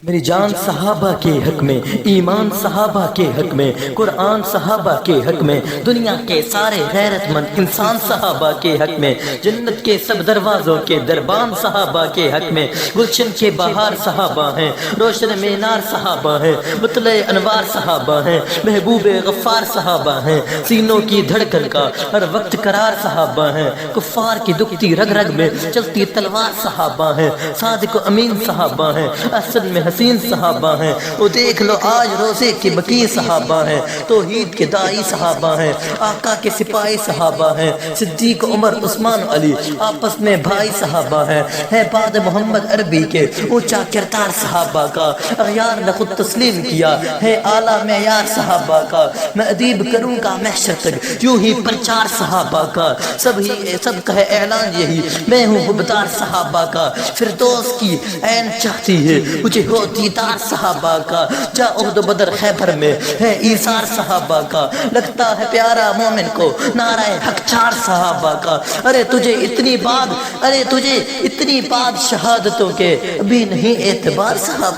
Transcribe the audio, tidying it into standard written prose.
میری جان صحابہ کے حق میں، ایمان صحابہ کے حق میں، قرآن صحابہ کے حق میں، دنیا کے سارے غیرت مند انسان صحابہ کے حق میں، جنت کے سب دروازوں کے دربان صحابہ کے حق میں، گلشن کے بہار صحابہ ہیں، روشن مینار صحابہ ہیں، مطلع انوار صحابہ ہیں، محبوب غفار صحابہ ہیں، سینوں کی دھڑکن کا ہر وقت قرار صحابہ ہیں، کفار کی دکھتی رگ رگ میں چلتی تلوار صحابہ ہیں، صادق و امین صحابہ ہیں، احسن میں حسین صحابہ ہیں، وہ دیکھ لو آج روزے کے بقی صحابہ ہیں، توحید کے دائی صحابہ ہیں، آقا کے سپاہی صحابہ ہیں، صدیق عمر عثمان علی آپس میں بھائی صحابہ ہیں، ہے بعد محمد عربی کے اونچا کردار صحابہ کا، اغیار نے خود تسلیم کیا ہے اعلیٰ معیار صحابہ کا، میں ادیب کروں گا محشر تک یوں ہی پرچار صحابہ کا، سب کا ہے اعلان یہی میں ہوں حبدار صحابہ کا، فردوس کی عین چاہتی ہے مجھے ہو دیدار صحابہ کا، جا عہد و بدر خیبر میں ہے ایثار صحابہ کا، لگتا ہے پیارا مومن کو نعرہ حق چار صحابہ کا، ارے تجھے اتنی بات شہادتوں کے ابھی نہیں اعتبار صحابہ